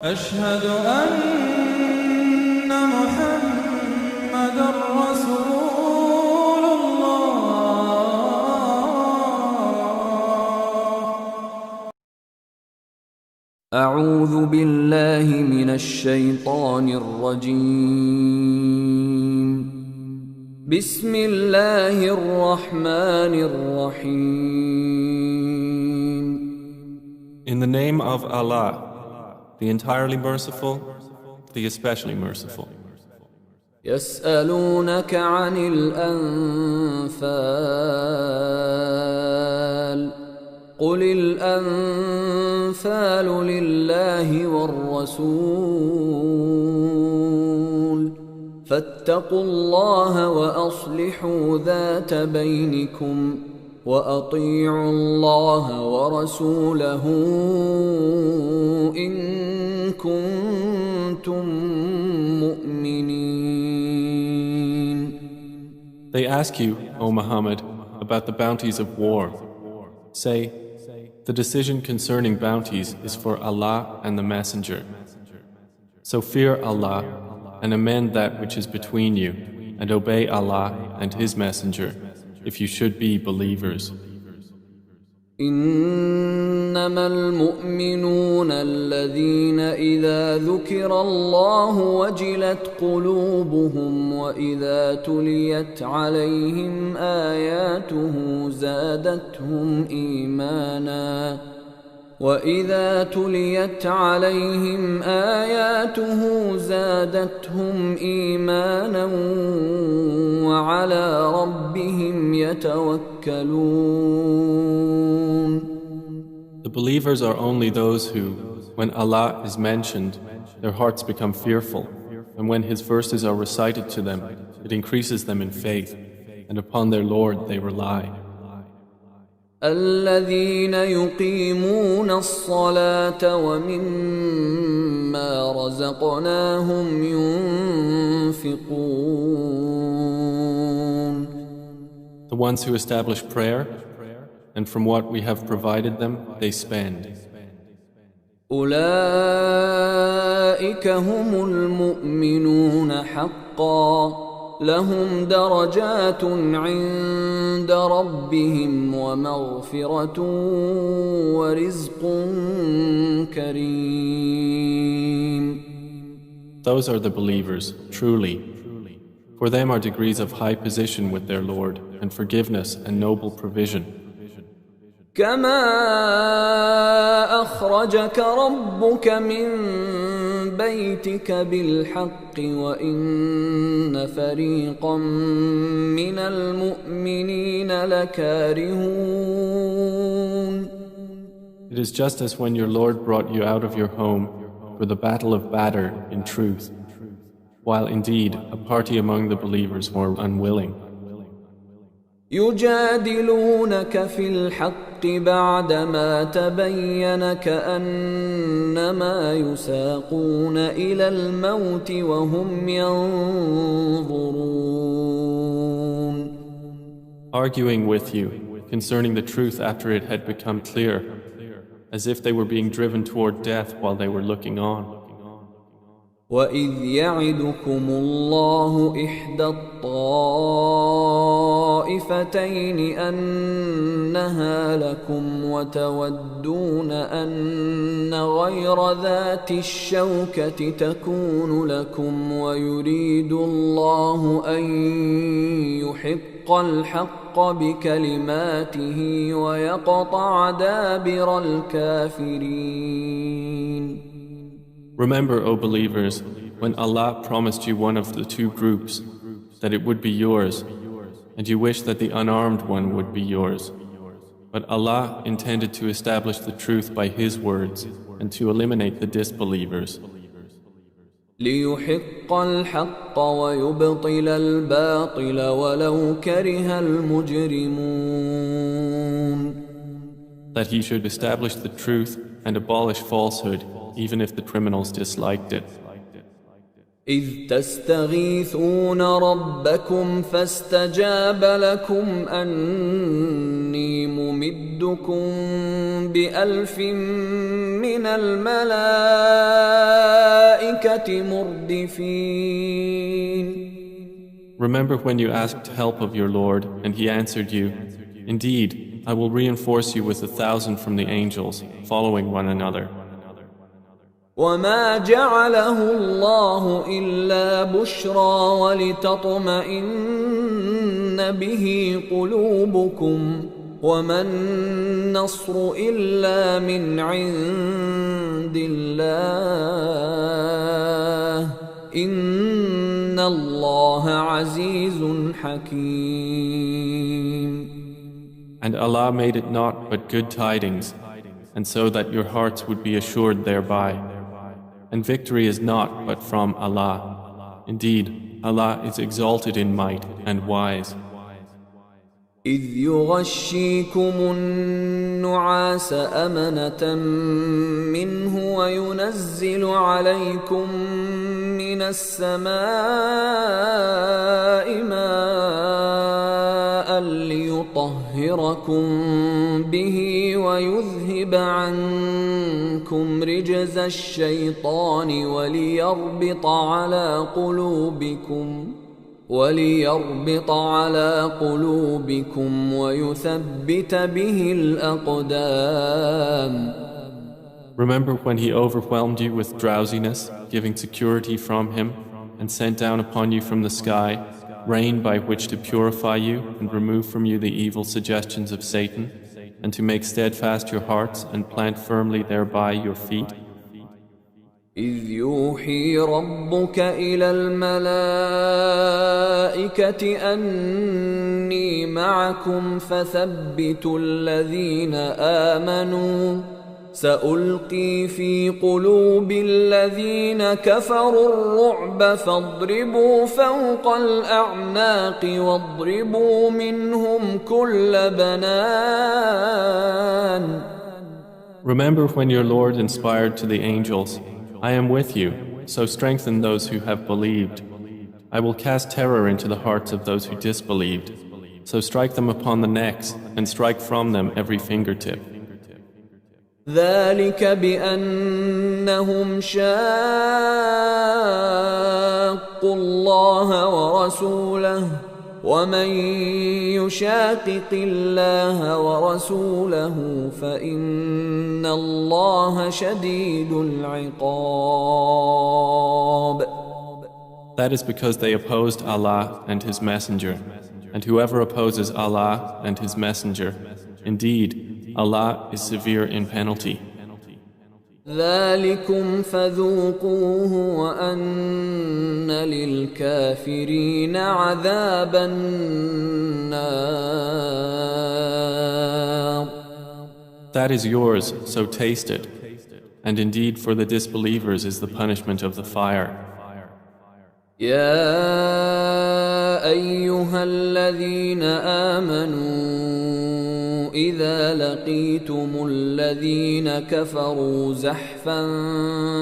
أشهد أن محمدًا رسول الله. أعوذ بالله من الشيطان الرجيم. بسم الله الرحمن الرحيم. In the name of Allah, the entirely merciful, the especially merciful. يسألونك عن الأنفال قل الأنفال لله والرسول فاتقوا الله وأصلحوا ذات بينكم وأطيعوا الله ورسوله إن كنتم مؤمنين. They ask you, O Muhammad, about the bounties of war. Say, the decision concerning bounties is for Allah and the Messenger. So fear Allah and amend that which is between you, and obey Allah and His Messenger, if you should be believers. إنما المؤمنون الذين إذا ذكر الله وجلت قلوبهم وإذا تليت عليهم آياته زادتهم إيمانا وعلى ربهم يتوكلون. The believers are only those who, when Allah is mentioned, their hearts become fearful, and when His verses are recited to them, it increases them in faith, and upon their Lord they rely. الذين يقيمون الصلاة ومما رزقناهم ينفقون. The ones who establish prayer, and from what we have provided them, they spend. أولئك هم المؤمنون حقا لهم درجات عند ربهم ومغفرة ورزق كريم. Those are the believers, truly. For them are degrees of high position with their Lord, and forgiveness and noble provision. كما أخرجك ربك من بيتك بالحق وإن فريقا من المؤمنين لكارهون. It is just as when your Lord brought you out of your home for the battle of Badr in truth, while indeed a party among the believers were unwilling. يجادلونك في الحق بعدما تبين كأنما يساقون إلى الموت وهم ينظرون. Arguing with you concerning the truth after it had become clear, as if they were being driven toward death while they were looking on. وَإِذْ يَعِدُكُمُ اللَّهُ إِحْدَى الطَّائِفَتَيْنِ أَنَّهَا لَكُمْ وَتَوَدُّونَ أَنَّ غَيْرَ ذَاتِ الشَّوْكَةِ تَكُونُ لَكُمْ وَيُرِيدُ اللَّهُ أَن يُحِقَّ الْحَقَّ بِكَلِمَاتِهِ وَيَقْطَعَ دَابِرَ الْكَافِرِينَ. Remember, O believers, when Allah promised you one of the two groups, that it would be yours, and you wished that the unarmed one would be yours. But Allah intended to establish the truth by His words and to eliminate the disbelievers. ليحق الحق ويبطل الباطل ولو كره المجرمون. That He should establish the truth and abolish falsehood, even if the criminals disliked it. إذ تستغيثون ربكم فاستجاب لكم أني ممدكم ب1000 من الملائكة مردفين. Remember when you asked help of your Lord, and He answered you, "Indeed, I will reinforce you with 1,000 from the angels, following one another." وما جعله الله إلا بشرى ولتطمئن به قلوبكم وما النصر إلا من عند الله إن الله عزيز حكيم. And Allah made it not but good tidings, and so that your hearts would be assured thereby. And victory is not but from Allah. Indeed, Allah is exalted in might and wise. إذ يغشيكم النعاس أمنة منه وينزل عليكم من السماء ماء ليطهركم به ويذهب عنكم رجز الشيطان وليربط على قلوبكم ويثبت به الأقدام. Remember when He overwhelmed you with drowsiness, giving security from Him, and sent down upon you from the sky rain by which to purify you and remove from you the evil suggestions of Satan, and to make steadfast your hearts and plant firmly thereby your feet? إذ يوحي ربك إلى الملائكة أني معكم فثبتوا الذين آمنوا سألقي في قلوب الذين كفروا الرعب فاضربوا فوق الأعناق واضربوا منهم كل بنان. Remember when your Lord inspired to the angels, "I am with you, so strengthen those who have believed. I will cast terror into the hearts of those who disbelieved, so strike them upon the necks and strike from them every fingertip." ذلك بأنهم شاقوا الله ورسوله ومن يشاقق الله ورسوله فإن الله شديد العقاب. That is because they opposed Allah and His Messenger, and whoever opposes Allah and His Messenger, indeed, Allah is severe in penalty. ذلكم فذوقوه وأن للكافرين عذاب النار. That is yours, so taste it. And indeed for the disbelievers is the punishment of the fire. يا أيها الذين آمنوا إذا لقيتم الذين كفروا زحفا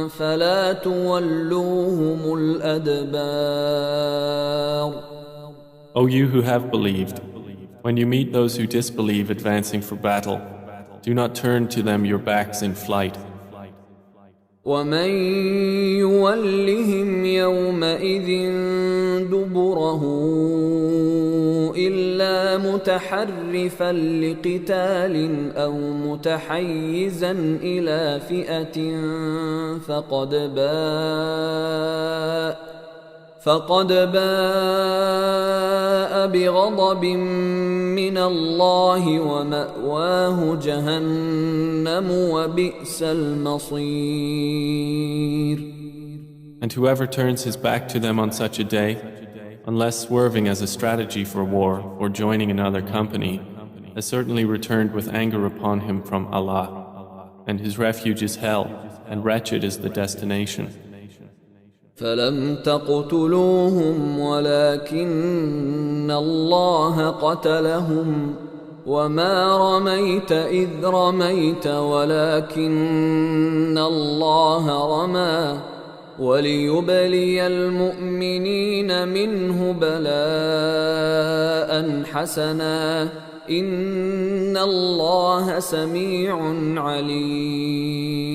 فلا تولوهم الأدبار. O you who have believed, when you meet those who disbelieve advancing for battle, do not turn to them your backs in flight. ومن يولهم يومئذ دبره إلا متحرفا لقتال أو متحيزا إلى فئة فقد باء بغضب من الله ومأواه جهنم وبئس المصير. And whoever turns his back to them on such a day, unless swerving as a strategy for war or joining another company, has certainly returned with anger upon him from Allah, and his refuge is hell, and wretched is the destination. فلم تقتلوهم ولكن الله قتلهم وما رميت إذ رميت ولكن الله رمى وليبلي المؤمنين منه بلاء حسنا إن الله سميع عليم.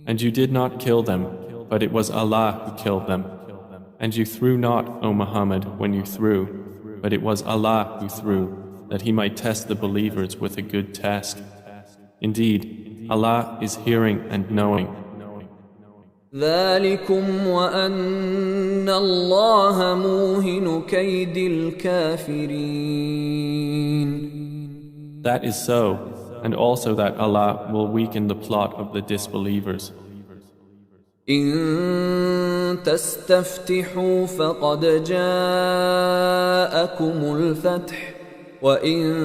And you did not kill them, but it was Allah who killed them. And you threw not, O Muhammad, when you threw, but it was Allah who threw, that He might test the believers with a good test. Indeed, Allah is hearing and knowing. ذلكم وأن الله موهن كيد الكافرين. That is so, and also that Allah will weaken the plot of the disbelievers. إن تستفتحوا فقد جاءكم الفتح وإن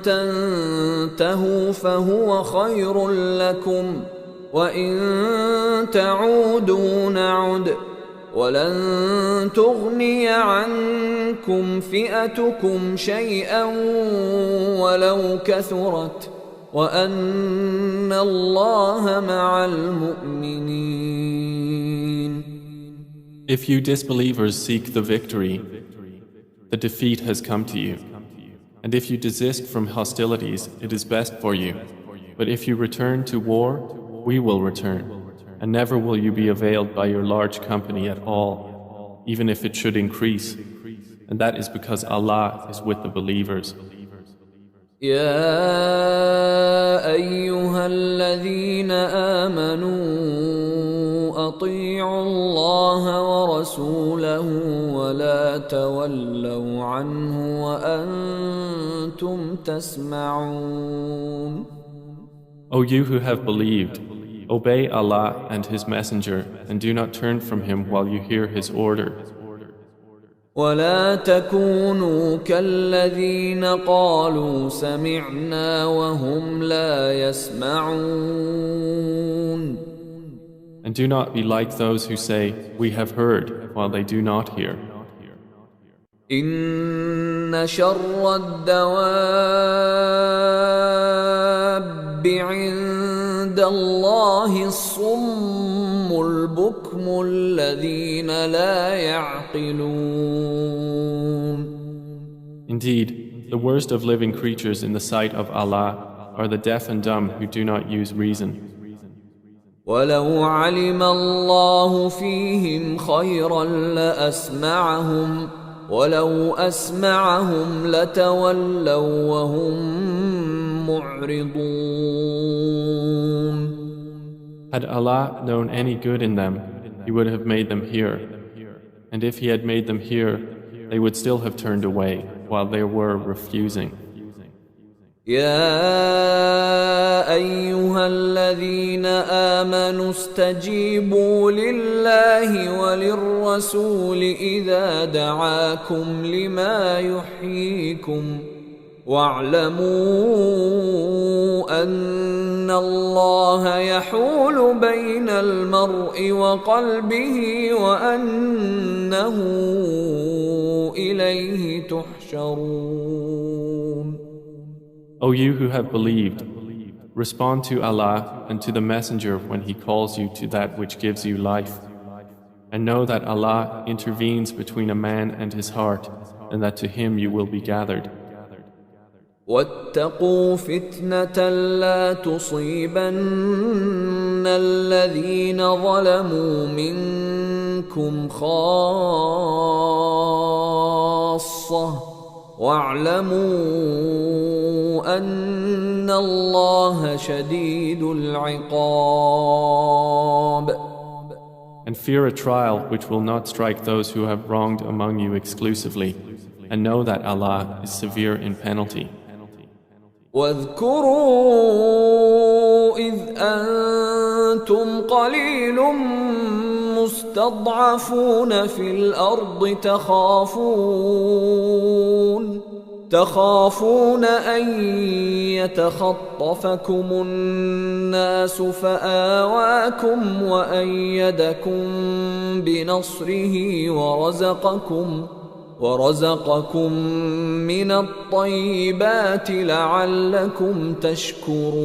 تنتهوا فهو خير لكم وإن تعودوا نعد ولن تغني عنكم فئتكم شيئا ولو كثرت وأن الله مع المؤمنين. If you disbelievers seek the victory, the defeat has come to you. And if you desist from hostilities, it is best for you. But if you return to war, we will return. And never will you be availed by your large company at all, even if it should increase. And that is because Allah is with the believers. يا أيها الذين آمنوا أطيعوا الله ورسوله ولا تولوا عنه وأنتم تسمعون. O you who have believed, obey Allah and His Messenger and do not turn from Him while you hear His order. ولا تكونوا كالذين قالوا سمعنا وهم لا يسمعون. And do not be like those who say, we have heard, while they do not hear. إن شر الدواب عند الله الصم البكم الذين لا يعقلون. Indeed, the worst of living creatures in the sight of Allah are the deaf and dumb who do not use reason. ولو علم الله فيهم خيرا لأسمعهم ولو أسمعهم لتولوا وهم معرضون. Had Allah known any good in them, He would have made them hear. And if He had made them hear, they would still have turned away while they were refusing. يا أيها الذين آمنوا استجيبوا لله وللرسول إذا دعاكم لما يحييكم واعلموا أن الله يحول بين المرء وقلبه وأنه إليه تحشرون. O you who have believed, respond to Allah and to the Messenger when He calls you to that which gives you life. And know that Allah intervenes between a man and his heart, and that to Him you will be gathered. واتقوا فتنة لا تصيبن الذين ظلموا منكم خاصة واعلموا أن الله شديد العقاب. And fear a trial which will not strike those who have wronged among you exclusively, and know that Allah is severe in penalty. واذكروا إذ أنتم قليل مستضعفون في الأرض تخافون أن يتخطفكم الناس فآواكم وأيدكم بنصره ورزقكم من الطيبات لعلكم تشكرون.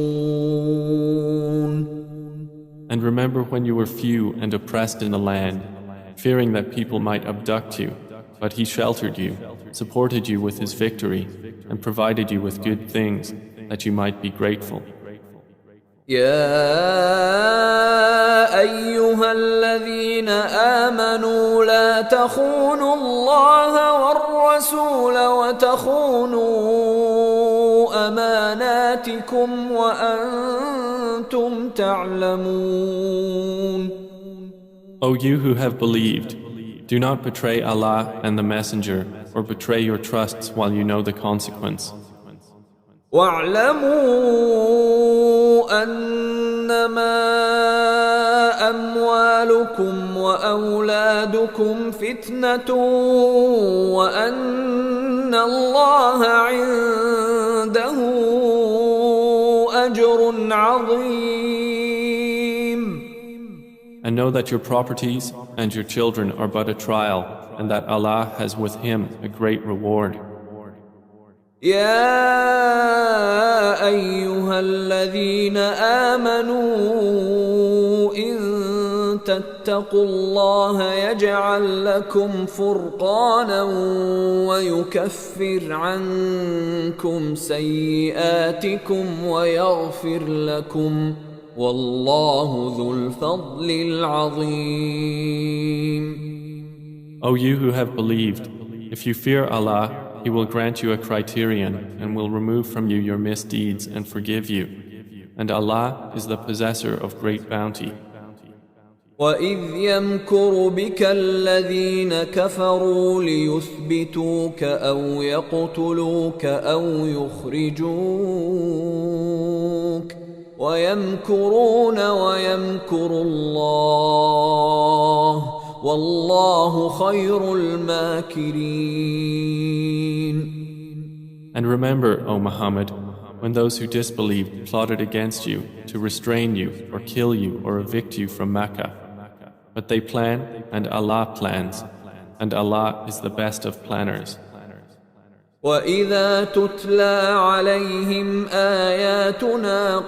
And remember when you were few and oppressed in the land, fearing that people might abduct you, but He sheltered you, supported you with His victory, and provided you with good things, that you might be grateful. يا أيها الذين آمنوا لا تخونوا الله والرسول وتخونوا أماناتكم وأنتم تعلمون. O you who have believed, do not betray Allah and the Messenger, or betray your trusts while you know the consequence. واعلموا أنما أموالكم وأولادكم فتنة وأن الله عنده أجر عظيم. And know that your properties and your children are but a trial, and that Allah has with Him a great reward. يا أيها الذين آمنوا إن تتقوا الله يجعل لكم فرقانا ويكفر عنكم سيئاتكم ويغفر لكم والله ذو الفضل العظيم. O you who have believed, if you fear Allah, He will grant you a criterion and will remove from you your misdeeds and forgive you. And Allah is the possessor of great bounty. وَإِذْ يَمْكُرُ بِكَ الَّذِينَ كَفَرُوا لِيُثْبِتُوكَ أَوْ يَقْتُلُوكَ أَوْ يُخْرِجُوكَ وَيَمْكُرُونَ وَيَمْكُرُ اللَّهُ وَاللَّهُ خَيْرُ الْمَاكِرِينَ. And remember, O Muhammad, when those who disbelieved plotted against you to restrain you or kill you or evict you from Mecca. But they plan and Allah plans, and Allah is the best of planners. وَإِذَا تُتْلَى عَلَيْهِمْ آيَاتُنَا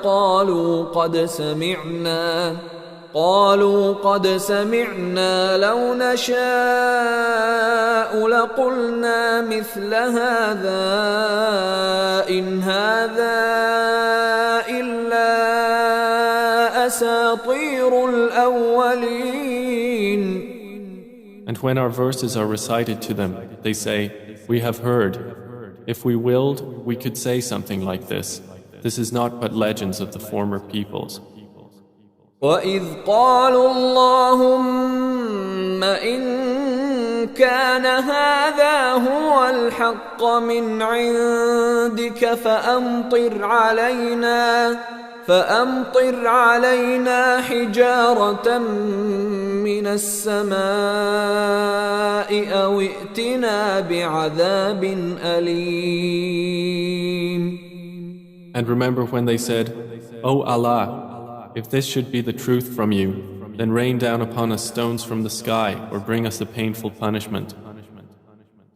قالوا قد سمعنا لو نشاء لقلنا مثل هذا إن هذا إلا أساطير الأولين. And when our verses are recited to them, they say, "We have heard. If we willed, we could say something like this. This is not but legends of the former peoples." وَإِذْ قَالُوا اللَّهُمَّ إِن كَانَ هَذَا هُوَ الْحَقَّ مِنْ عِندِكَ فَأَمْطِرْ عَلَيْنَا حِجَارَةً مِّنَ السَّمَاءِ أَوْ ائْتِنَا بِعَذَابٍ أَلِيمٍ. And remember when they said, "O Allah, if this should be the truth from you, then rain down upon us stones from the sky or bring us a painful punishment."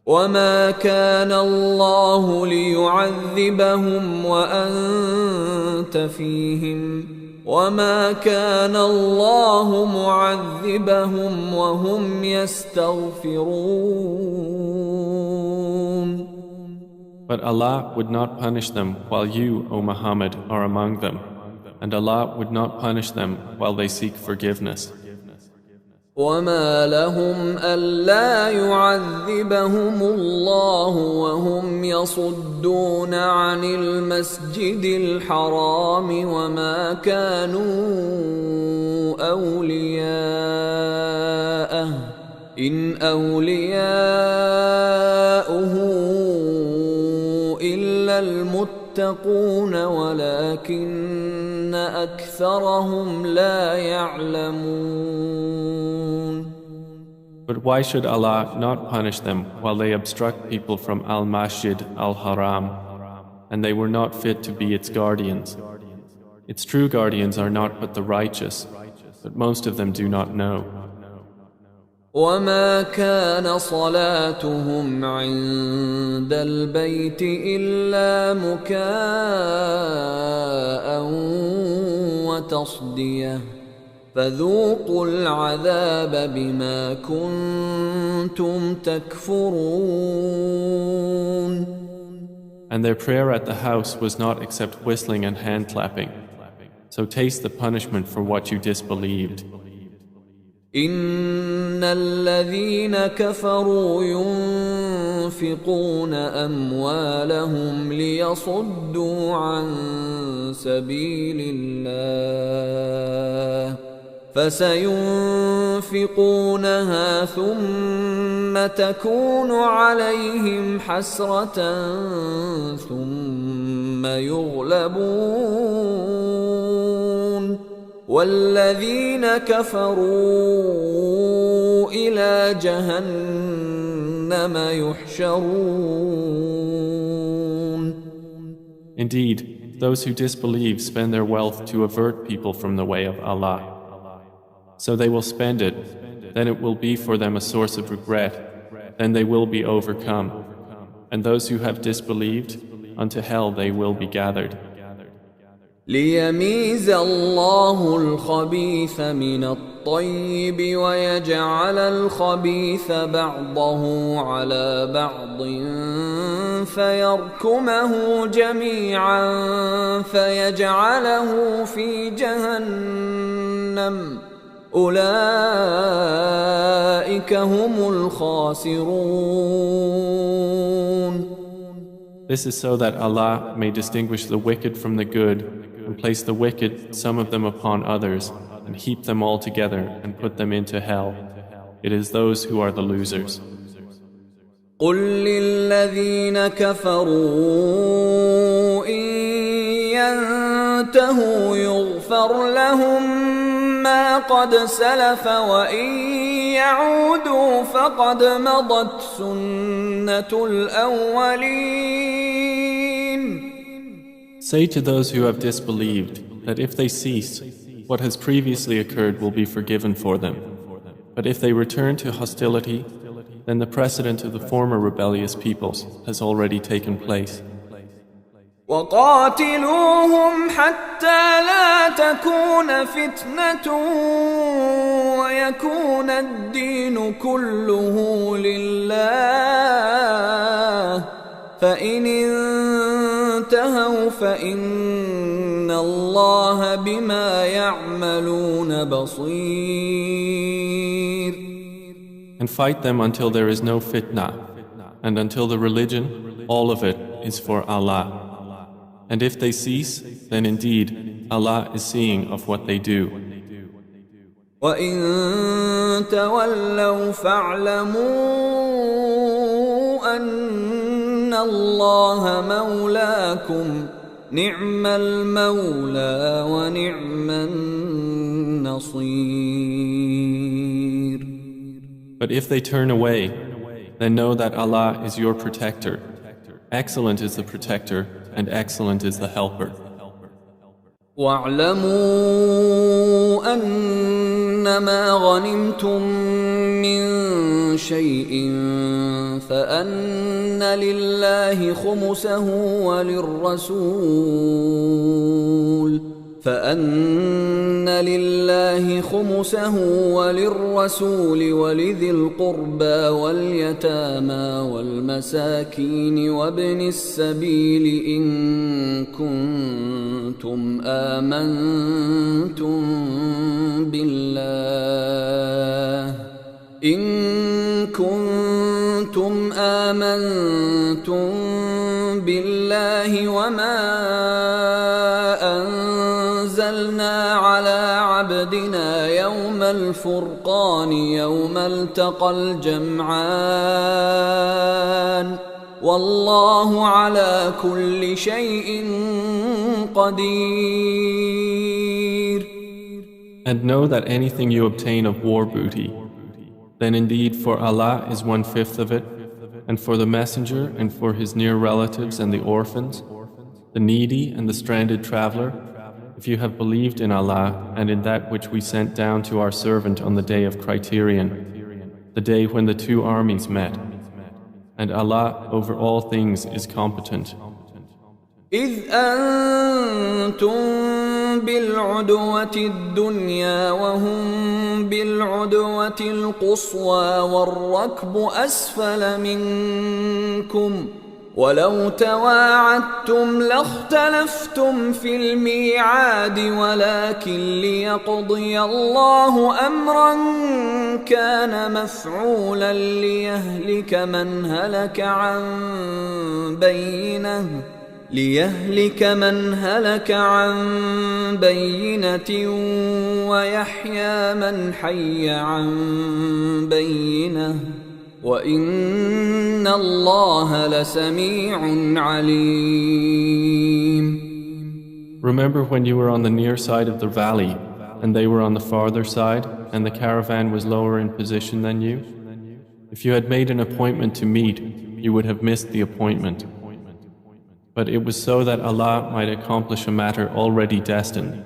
وَمَا كَانَ اللَّهُ لِيُعَذِّبَهُمْ وَأَنْتَ فِيهِمْ وَمَا كَانَ اللَّهُ مُعَذِّبَهُمْ وَهُمْ يَسْتَغْفِرُونَ. But Allah would not punish them while you, O Muhammad, are among them. And Allah would not punish them while they seek forgiveness. وَمَا لَهُمْ أَلَّا يُعَذِّبَهُمُ اللَّهُ وَهُمْ يَصُدُّونَ عَنِ الْمَسْجِدِ الْحَرَامِ وَمَا كَانُوا أَوْلِيَاءَهُ إِنْ أَوْلِيَاؤُهُ إِلَّا الْمُتَّقُونَ وَلَكِنَّ أَكْثَرَهُمْ لَا يَعْلَمُونَ. But why should Allah not punish them while they obstruct people from Al-Masjid Al-Haram, and they were not fit to be its guardians? Its true guardians are not but the righteous, but most of them do not know. وَمَا كَانَ صَلَاتُهُمْ عِندَ الْبَيْتِ إِلَّا مُكَاءً وَتَصْدِيَةً فذوقوا العذاب بما كنتم تكفرون. And their prayer at the house was not except whistling and hand clapping. So taste the punishment for what you disbelieved. إن الذين كفروا ينفقون أموالهم ليصدوا عن سبيل الله فسينفقونها ثم تكون عليهم حسرة ثم يغلبون والذين كفروا إلى جهنم يحشرون. Indeed, those who disbelieve spend their wealth to avert people from the way of Allah. So they will spend it, then it will be for them a source of regret, then they will be overcome. And those who have disbelieved, unto hell they will be gathered. ليميز الله الخبيث من الطيب ويجعل الخبيث بعضه على بعض فيركمه جميعا فيجعله في جهنم أولئك هم الخاسرون. This is so that Allah may distinguish the wicked from the good and place the wicked, some of them upon others, and heap them all together and put them into hell. It is those who are the losers. قل للذين كفروا إن ينتهوا يغفر لهم ما قد سلف وإن يعودوا فقد مضت سنة الأولين. Say to those who have disbelieved that if they cease, what has previously occurred will be forgiven for them. But if they return to hostility, then the precedent of the former rebellious peoples has already taken place. وقاتلوهم حتى لا تكون فتنة ويكون الدين كله لله فإن انتهوا فإن الله بما يعملون بصير. And fight them until there is no fitna, and until the religion, all of it, is for Allah. And if they cease, then indeed Allah is seeing of what they do. وَإِن تَوَلَّوْا فَاعْلَمُوا أَنَّ اللَّهَ مَوْلَاكُمْ نِعْمَ الْمَوْلَى وَنِعْمَ النَّصِيرُ. But if they turn away, then know that Allah is your protector. Excellent is the protector, and excellent is the helper. وَاعْلَمُوا أَنَّمَا غَنِمْتُم مِّن شَيْءٍ فَأَنَّ لِلَّهِ خُمُسَهُ وللرسول ولذي القربى واليتامى والمساكين وابن السبيل إن كنتم آمنتم بالله وما أنزلنا على عبدنا يوم الفرقان يوم التقى الجمعان والله على كل شيء قدير. And know that anything you obtain of war booty, then indeed for Allah is 1/5 of it, and for the messenger and for his near relatives and the orphans, the needy and the stranded traveler, if you have believed in Allah and in that which we sent down to our servant on the day of criterion, the day when the two armies met. And Allah over all things is competent. إذ أنتم بالعدوة الدنيا وهم بالعدوة القصوى والركب أسفل منكم ولو تواعدتم لاختلفتم في الميعاد ولكن ليقضي الله أمرا كان مفعولا ليهلك من هلك عن بينة ويحيى من حي عن بينة وإن الله لسميع عليم. Remember when you were on the near side of the valley and they were on the farther side and the caravan was lower in position than you? If you had made an appointment to meet, you would have missed the appointment. But it was so that Allah might accomplish a matter already destined,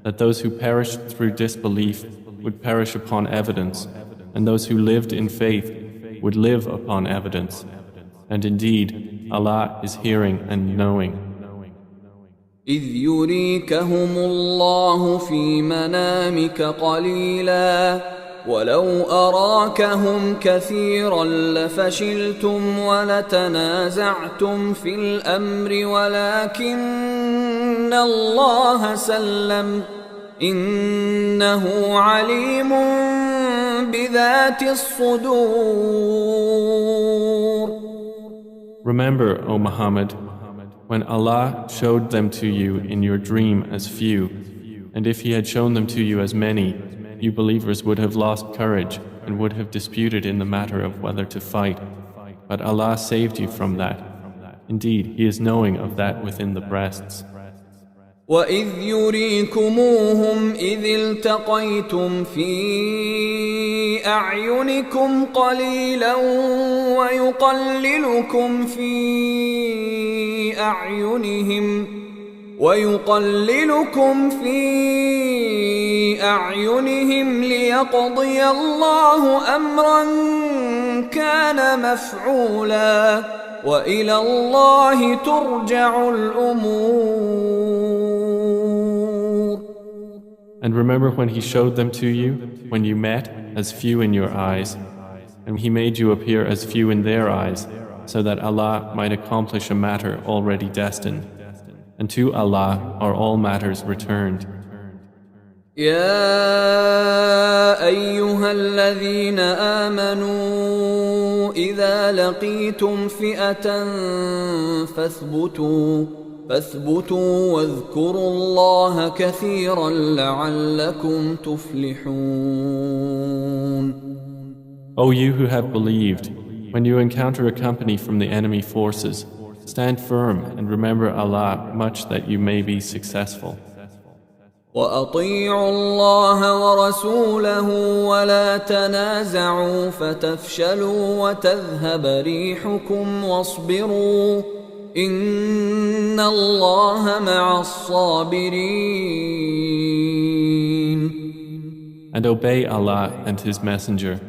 that those who perished through disbelief would perish upon evidence, and those who lived in faith would live upon evidence. And indeed, Allah is hearing and knowing. إذ يريكهم الله في منامك قليلا ولو أراكهم كثيرا لفشلتم ولتنازعتم في الأمر ولكن الله سلم إنه عليم بذات الصدور. Remember, O Muhammad, when Allah showed them to you in your dream as few, and if He had shown them to you as many, you believers would have lost courage and would have disputed in the matter of whether to fight. But Allah saved you from that. Indeed, He is knowing of that within the breasts. وَإِذْ يُرِيكُمُوهُمْ إِذِ الْتَقَيْتُمْ فِي أَعْيُنِكُمْ قَلِيلًا وَيُقَلِّلُكُمْ فِي أَعْيُنِهِمْ لِيَقْضِيَ اللَّهُ أَمْرًا كَانَ مَفْعُولًا وَإِلَى اللَّهِ تُرْجَعُ الْأُمُورُ. And remember when He showed them to you, when you met as few in your eyes, and He made you appear as few in their eyes, so that Allah might accomplish a matter already destined. And to Allah are all matters returned. يا أيها الذين آمنوا إذا لقيتم فئة فاثبتوا واذكروا الله كثيرا لعلكم تفلحون. O you who have believed, when you encounter a company from the enemy forces, stand firm and remember Allah much that you may be successful. وأطيعوا الله ورسوله ولا تنازعوا فتفشلوا وتذهب ريحكم واصبروا إن الله مع الصابرين. And obey Allah and His Messenger,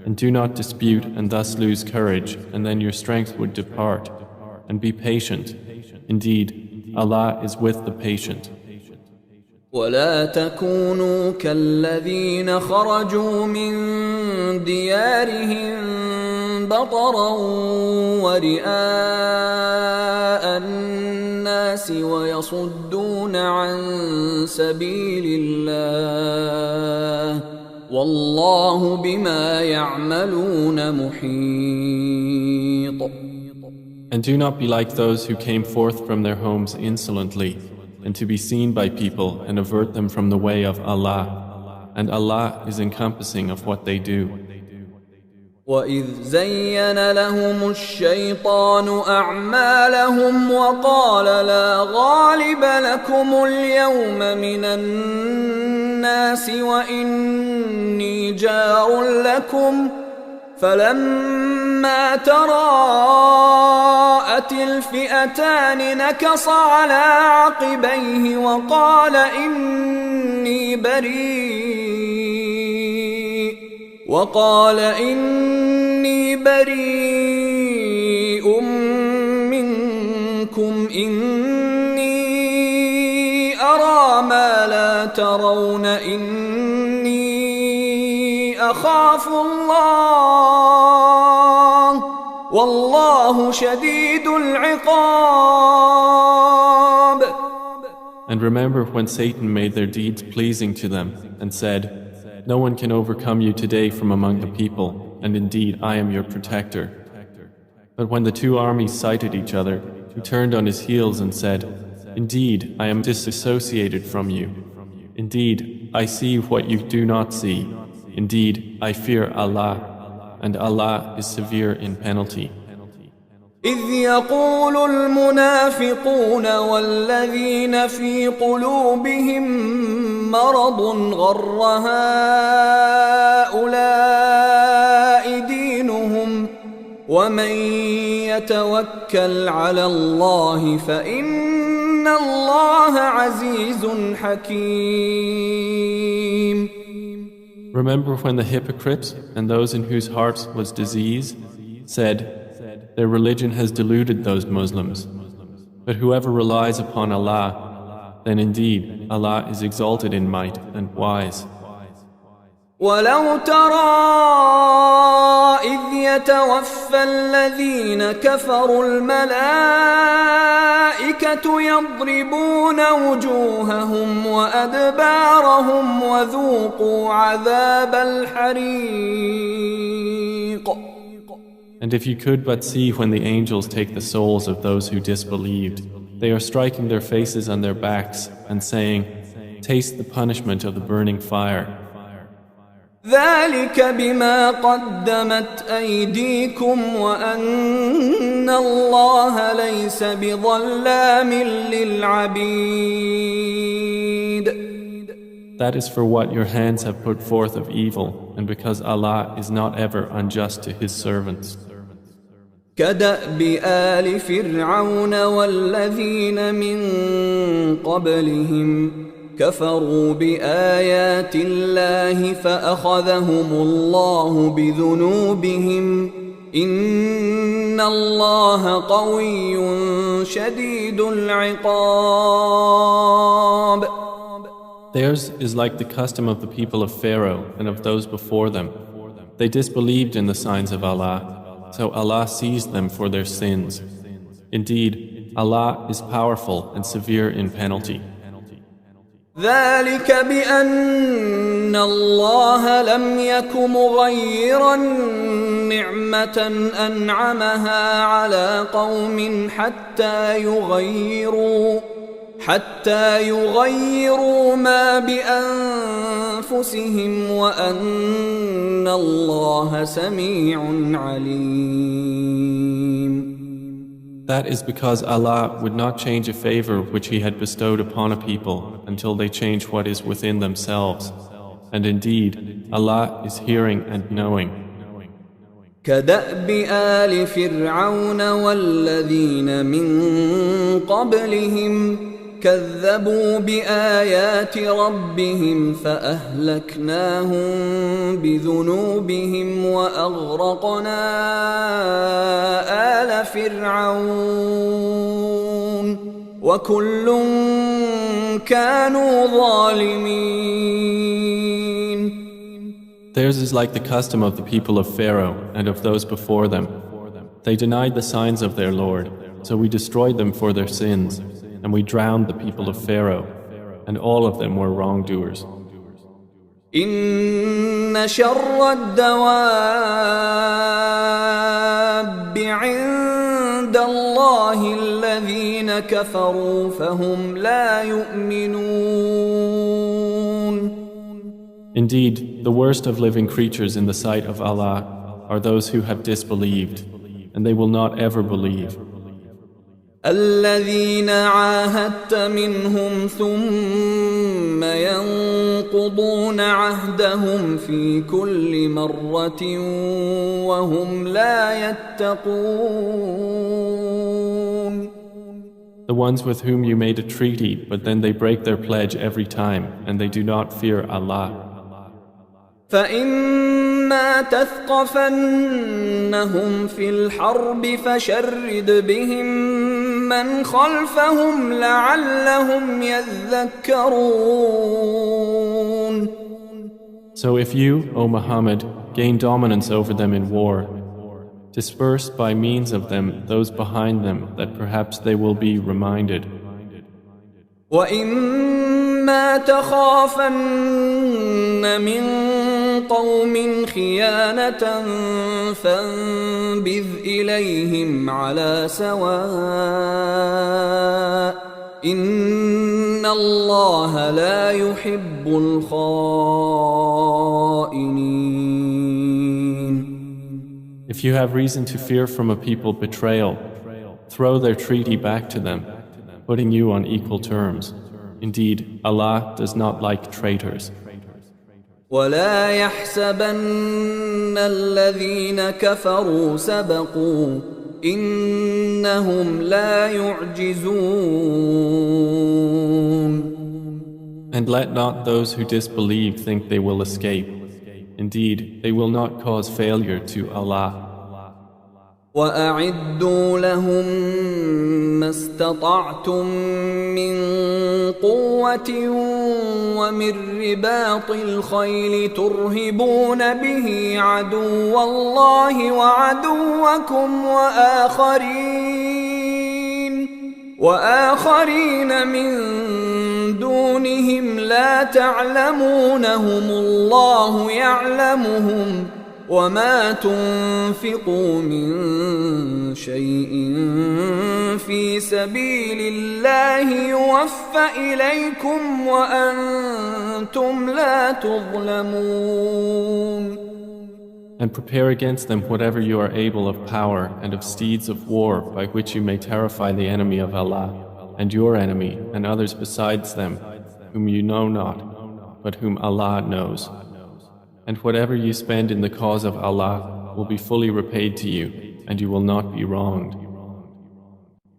and do not dispute and thus lose courage, and then your strength would depart. And be patient. Indeed, Allah is with the patient. ولا تكونوا كالذين خرجوا من ديارهم بطرا ورئاء الناس ويصدون عن سبيل الله والله بما يعملون محيط. And do not be like those who came forth from their homes insolently, and to be seen by people and avert them from the way of Allah. And Allah is encompassing of what they do. وَإِذْ زَيَّنَ لَهُمُ الشَّيْطَانُ أَعْمَالَهُمْ وَقَالَ لَا غَالِبَ لَكُمُ الْيَوْمَ مِنَ النَّاسِ وَإِنِّي جَارٌ لَكُمْ فلما تراءت الفئتان نكص على عقبيه وقال إني بريء منكم إني أرى ما ترون إني أخاف الله والله شديد العقاب. And remember when Satan made their deeds pleasing to them and said, "No one can overcome you today from among the people, and indeed I am your protector." But when the two armies sighted each other, he turned on his heels and said, "Indeed, I am disassociated from you. Indeed, I see what you do not see. Indeed, I fear Allah, and Allah is severe in penalty." إذ يقول المنافقون والذين في قلوبهم مرض غر هؤلاء دينهم ومن يتوكل على الله فإن الله عزيز حكيم. Remember when the hypocrites and those in whose hearts was disease said, "Their religion has deluded those Muslims. But whoever relies upon Allah, then indeed Allah is exalted in might and wise." ولو ترى إذ يتوفى الذين كفروا الملائكة يضربون وجوههم وأدبارهم وذوقوا عذاب الحريق. And if you could but see when the angels take the souls of those who disbelieved, they are striking their faces on their backs and saying, "Taste the punishment of the burning fire." ذلك بما قدمت أيديكم وأن الله ليس بظلام للعبيد. That is for what your hands have put forth of evil, and because Allah is not ever unjust to His servants. كدأب آل فرعون والذين من قبلهم كفروا بآيات الله فأخذهم الله بذنوبهم إن الله قوي شديد العقاب. Theirs is like the custom of the people of Pharaoh and of those before them. They disbelieved in the signs of Allah, so Allah seized them for their sins. Indeed, Allah is powerful and severe in penalty. ذلك بأن الله لم يك مغيرا نعمة أنعمها على قوم حتى يغيروا ما بأنفسهم وأن الله سميع عليم. That is because Allah would not change a favor which He had bestowed upon a people until they change what is within themselves. And indeed, Allah is hearing and knowing. كدأب آل فرعون والذين من قبلهم كذبوا بآيات ربهم فأهلكناهم بذنوبهم وأغرقنا آل فرعون وكل كانوا ظالمين. Theirs is like the custom of the people of Pharaoh and of those before them. They denied the signs of their Lord, so we destroyed them for their sins, and we drowned the people of Pharaoh, and all of them were wrongdoers. إن شر الدواب عند الله الذين كفروا فهم لا يؤمنون. Indeed, the worst of living creatures in the sight of Allah are those who have disbelieved, and they will not ever believe. الذين عاهدت منهم ثم ينقضون عهدهم في كل مرة وهم لا يتقون. The ones with whom you made a treaty, but then they break their pledge every time, and they do not fear Allah. فإما تثقفنهم في الحرب فشرد بهم من خلفهم لعلهم يذكرون. So if you, O Muhammad, gain dominance over them in war, disperse by means of them those behind them that perhaps they will be reminded. وَإِمَّا تَخَافَنَّ مِنْ قَوْمٍ خِيَانَةً فَانبِذْ إِلَيْهِمْ عَلَى سَوَاءٍ إِنَّ اللَّهَ لَا يُحِبُّ الْخَائِنِينَ. If you have reason to fear from a people betrayal, throw their treaty back to them, putting you on equal terms. Indeed, Allah does not like traitors. وَلَا يَحْسَبَنَّ الَّذِينَ كَفَرُوا سَبَقُوا إِنَّهُمْ لَا يُعْجِزُونَ. And let not those who disbelieve think they will escape. Indeed, they will not cause failure to Allah. وَأَعِدُّوا لَهُم مَّا اسْتَطَعْتُم مِّن قُوَّةٍ وَمِن رِّبَاطِ الْخَيْلِ تُرْهِبُونَ بِهِ عَدُوَّ اللَّهِ وَعَدُوَّكُمْ وَآخَرِينَ مِن دُونِهِمْ لَا تعلمونهم اللَّهُ يَعْلَمُهُمْ وَمَا تُنفِقُوا مِن شَيْءٍ فِي سَبِيلِ اللَّهِ يُوَفَّ إِلَيْكُمْ وَأَنْتُمْ لَا تُظْلَمُونَ. And prepare against them whatever you are able of power and of steeds of war by which you may terrify the enemy of Allah and your enemy and others besides them whom you know not, but whom Allah knows. And whatever you spend in the cause of Allah will be fully repaid to you, and you will not be wronged.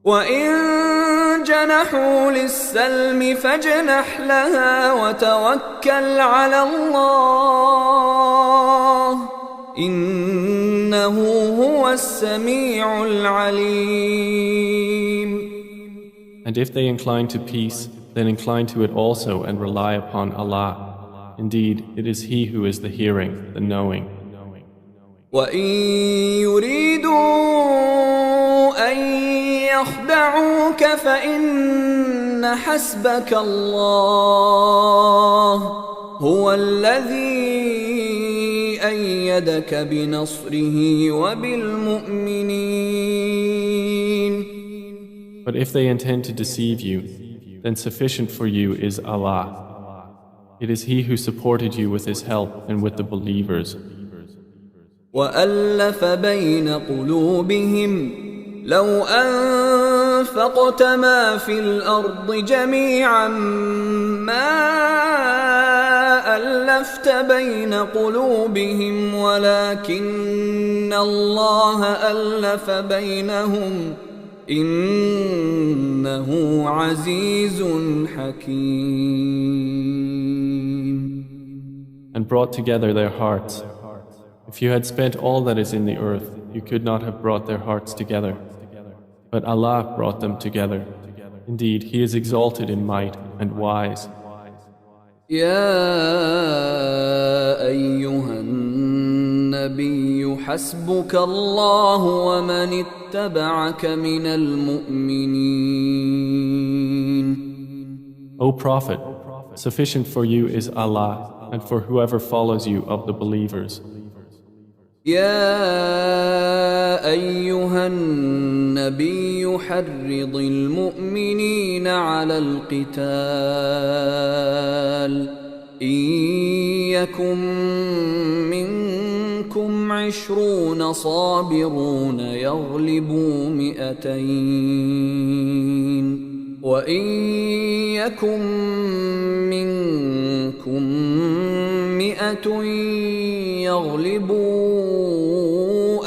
وَإِن جَنَحُوا لِلسَّلْمِ فَاجْنَحْ لَهَا وَتَوَكَّلْ عَلَى اللَّهِ إِنَّهُ هُوَ السَّمِيعُ الْعَلِيمُ. And if they incline to peace, then incline to it also and rely upon Allah. Indeed, it is He who is the hearing, the knowing. وَإِن يُرِيدُوا أَن يَخْدَعُوكَ فَإِنَّ حَسْبَكَ اللَّهُ هُوَ الَّذِي أَيَّدَكَ بِنَصْرِهِ وَبِالْمُؤْمِنِينَ. But if they intend to deceive you, then sufficient for you is Allah. It is He who supported you with His help and with the believers. وَأَلَّفَ بَيْنَ قُلُوبِهِمْ لَوْ أَنفَقْتَ مَا فِي الْأَرْضِ جَمِيعًا مَا أَلَّفْتَ بَيْنَ قُلُوبِهِمْ وَلَكِنَّ اللَّهَ أَلَّفَ بَيْنَهُمْ إِنَّهُ عَزِيزٌ حَكِيمٌ. And brought together their hearts. If you had spent all that is in the earth, you could not have brought their hearts together. But Allah brought them together. Indeed, He is exalted in might and wise. يا أيها النبي حسبك الله ومن اتبعك من المؤمنين. O Prophet, sufficient for you is Allah and for whoever follows you of the believers. يا أيها النبي حرض المؤمنين على القتال إن يكن منكم 20 صابرون يغلبوا 200 وإن يكن منكم 100 يغلبوا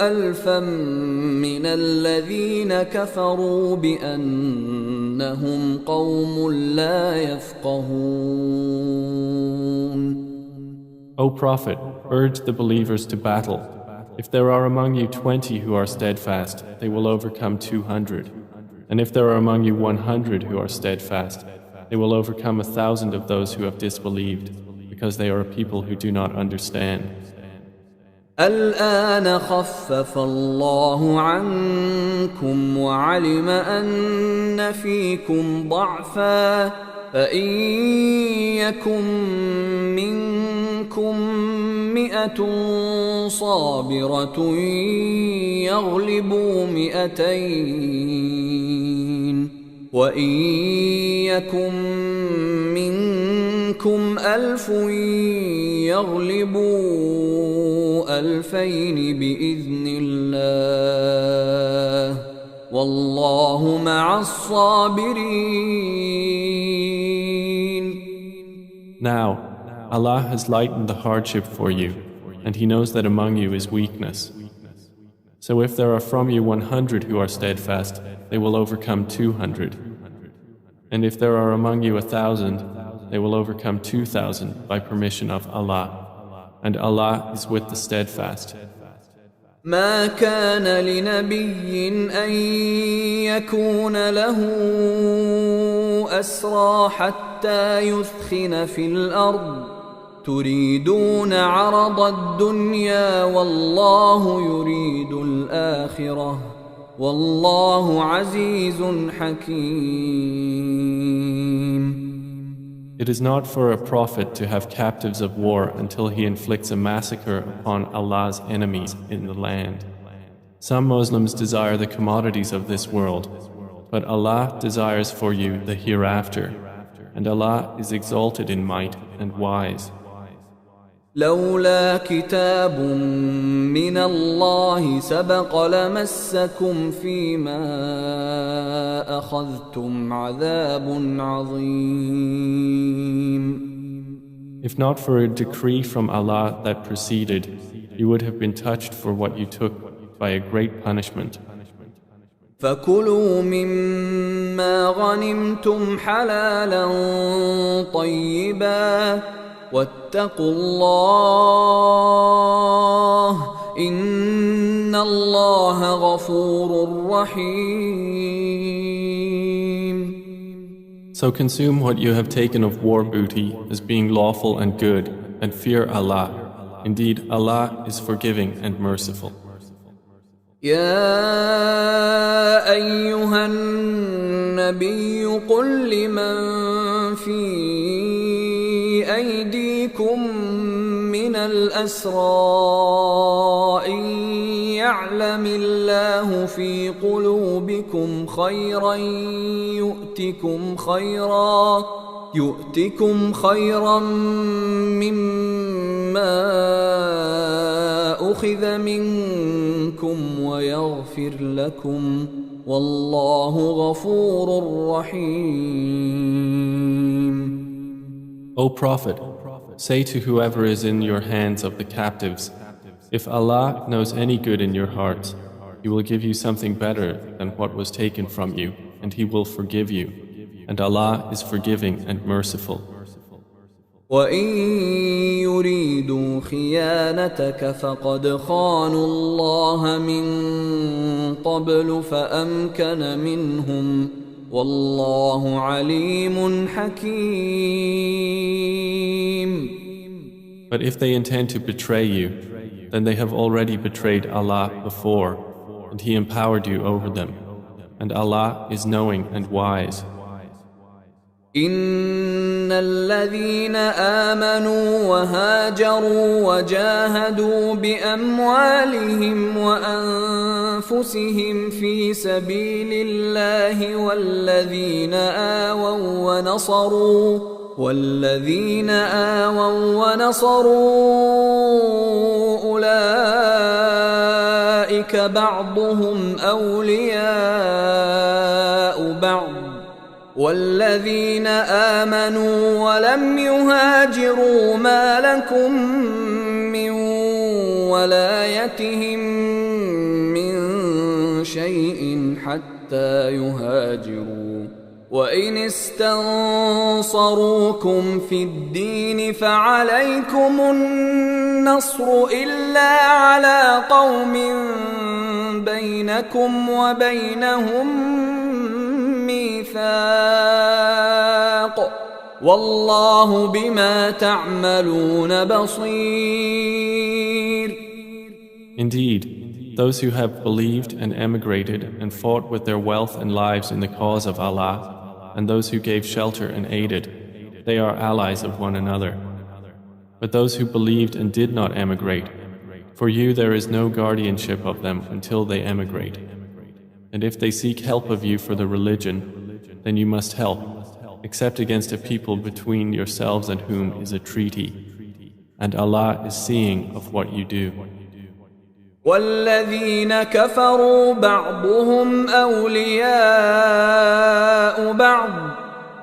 1000 من الذين كفروا بأنهم قوم لا يفقهون. O Prophet, urge the believers to battle. If there are among you 20 who are steadfast, they will overcome 200. And if there are among you 100 who are steadfast, they will overcome 1,000 of those who have disbelieved, because they are a people who do not understand. الآن خفف الله عنكم وعلم أن فيكم ضعفا فإن يكن منكم 100 صابرة يغلبوا 200 وإن يكن منكم 1000 يغلبوا 2000 بإذن الله والله مع الصابرين. Now, Allah has lightened the hardship for you, and He knows that among you is weakness. So if there are from you 100 who are steadfast, they will overcome 200. And if there are among you 1,000, they will overcome 2,000 by permission of Allah. And Allah is with the steadfast. ما كان لنبي أن يكون له أسرى حتى يثخن في الأرض تريدون عرض الدنيا والله يريد الآخرة والله عزيز حكيم. It is not for a prophet to have captives of war until he inflicts a massacre upon Allah's enemies in the land. Some Muslims desire the commodities of this world, but Allah desires for you the hereafter, and Allah is exalted in might and wise. لولا كتاب من الله سبق لمسكم فيما أخذتم عذاب عظيم. If not for a decree from Allah that preceded, you would have been touched for what you took by a great punishment. فكلوا مما غنمتم حلالا طيبا واتقوا الله إن الله غفور رحيم. So consume what you have taken of war booty as being lawful and good, and fear Allah. Indeed, Allah is forgiving and merciful. يا أيها النبي قل لمن في أيديكم من الأسرى إن يعلم الله في قلوبكم خيرا يؤتكم خيرا مما أخذ منكم ويغفر لكم والله غفور رحيم. O Prophet, say to whoever is in your hands of the captives, if Allah knows any good in your hearts, He will give you something better than what was taken from you, and He will forgive you. And Allah is forgiving and merciful. وَإِن يُرِيدُوا خِيَانَتَكَ فَقَدْ خَانُوا اللَّهَ مِن قَبْلُ فَأَمْكَنَ مِنْهُمْ وَاللَّهُ عَلِيمٌ حَكِيمٌ. But if they intend to betray you, then they have already betrayed Allah before, and He empowered you over them. And Allah is knowing and wise. إن الذين آمنوا وهاجروا وجاهدوا بأموالهم وأنفسهم في سبيل الله والذين آووا ونصروا أولئك بعضهم أولياء بعض والذين آمنوا ولم يهاجروا ما لكم من ولايتهم من شيء حتى يهاجروا وإن استنصروكم في الدين فعليكم النصر إلا على قوم بينكم وبينهم ميثاق والله بما تعملون بصير. Indeed, those who have believed and emigrated and fought with their wealth and lives in the cause of Allah, and those who gave shelter and aided, they are allies of one another. But those who believed and did not emigrate, for you there is no guardianship of them until they emigrate. And if they seek help of you for the religion, then you must help, except against a people between yourselves and whom is a treaty. And Allah is seeing of what you do. والذين كفروا بعضهم أولياء بعض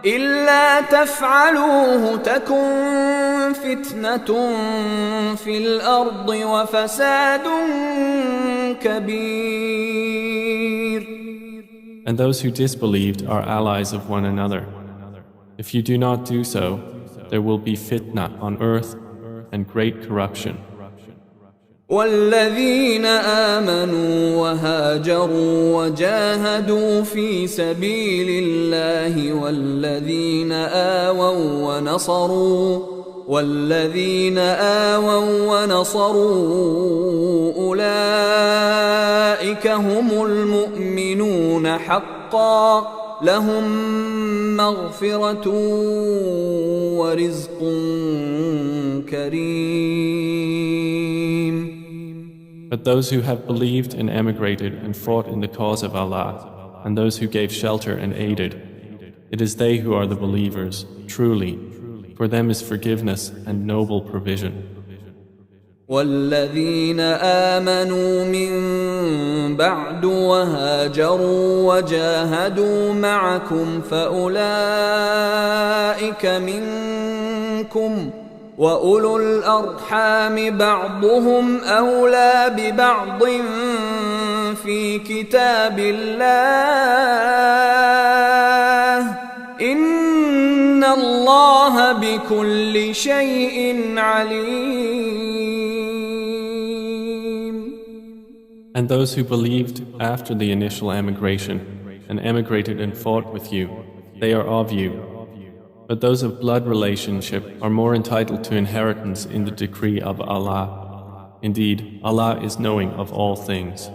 إلا تفعلوه تكن فتنة في الأرض وفساد كبير. And those who disbelieved are allies of one another. If you do not do so, there will be fitna on earth and great corruption. والذين آمنوا وهاجروا وجاهدوا في سبيل الله والذين آووا ونصروا أولئك هم المؤمنون حقا لهم مغفرة ورزق كريم. But those who have believed and emigrated and fought in the cause of Allah, and those who gave shelter and aided, it is they who are the believers, truly. For them is forgiveness and noble provision. والذين آمنوا من بعد وهاجروا وجاهدوا معكم فأولئك منكم وأولو الأرحام بعضهم أولى ببعض في كتاب الله إن الله بكل شيء عليم. And those who believed after the initial emigration and emigrated and fought with you, they are of you. But those of blood relationship are more entitled to inheritance in the decree of Allah. Indeed, Allah is knowing of all things.